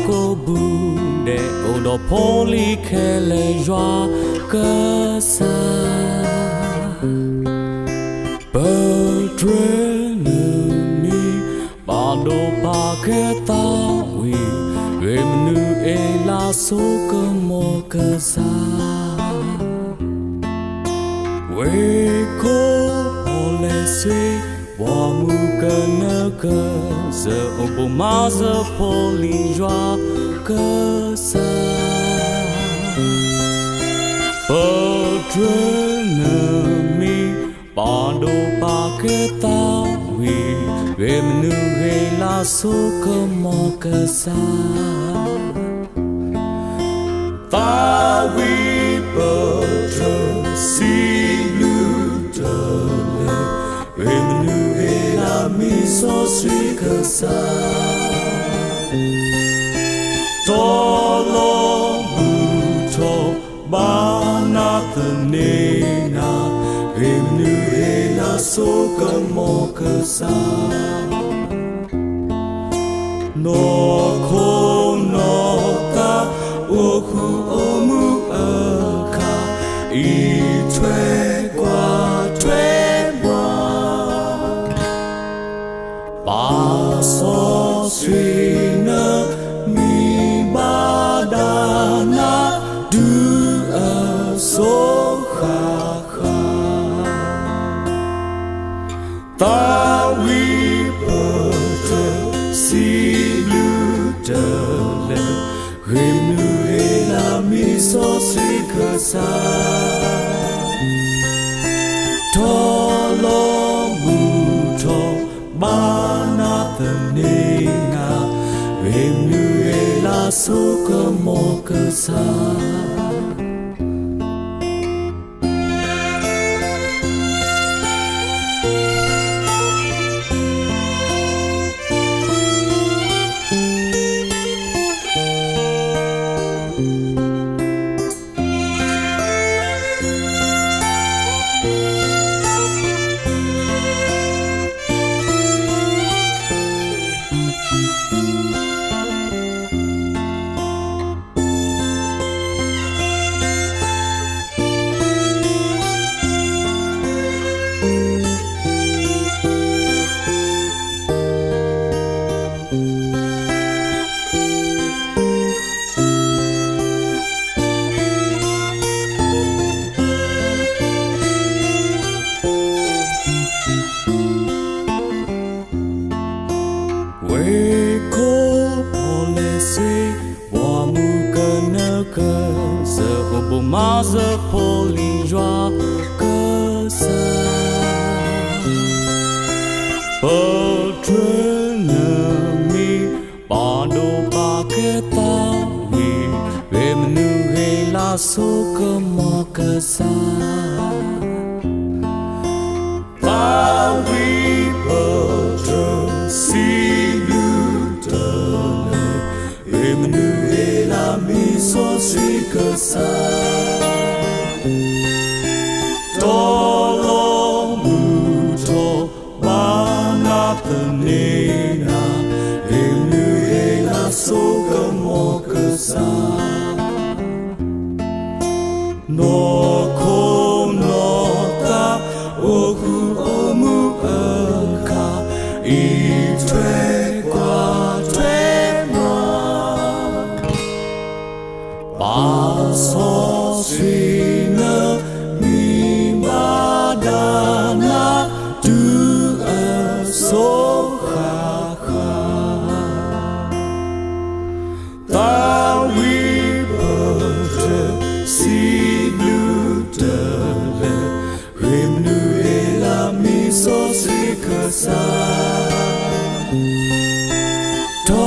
cô buồn để ô đồ poli khe lệ doa cơ sa bờ trên mi bà đồ bà khe ta vì về nữ e la số cơ mô cơ sa về cô ole suy bỏ mù cơ nơ cơ giờ ông bố má giờ poli doa cơ sa bờ trên mi bà đồ bà kê ta vì về nữ ghê la số cơ mò cơ sa ta vì bờ trên si lưu trở lệ về nữ ghê la mi so suy cơ sa to lo bu to ba na thân nê na về nữ ghê la số cơ mò cơ sa nó khô nó ta ô khu ô mu ơ kha y thuê qua thuê qua ba so suy nơ mi ba đa na du ơ số kha kha ta vi bờ trời si lưu trở lệ ghim nữ e la mi so suy cơ sa to lo mu to ba na thân nê nga ghim nữ e la số cơ mô cơ sa về cô ole suy bỏ mù cơ nơ cơ giờ ô bố má giờ poli doa cơ sa bờ trên mi bà đồ bà kê ta vì về nữ ghê la số cơ mò cơ sa ta vì bờ trên si nữ e la mi so suy cơ sa to lo mu to ba na thân nê na nữ e la số cơ mò cơ sa nó khô nó ta ô khu ô mu ơ kha y thuê qua thuê ba so suy nơ mi ba đa na du ơ số kha kha ta vi bờ trời si lưu trở lệ ghim nữ e la mi so suy cơ sa to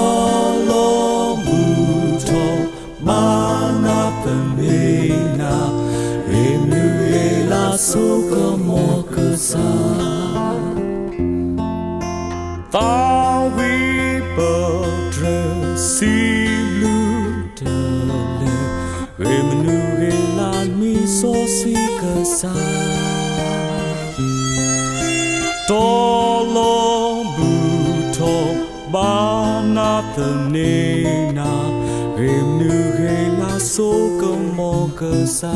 lo mu to ba thân nê na ghim nữ e la số cơ mò cơ sa ta vi bờ trời si lưu trở lệ ghim nữ e la mi so suy cơ sa to lo bu to ba na Patanina, Remnu Hela Soka Mokasa.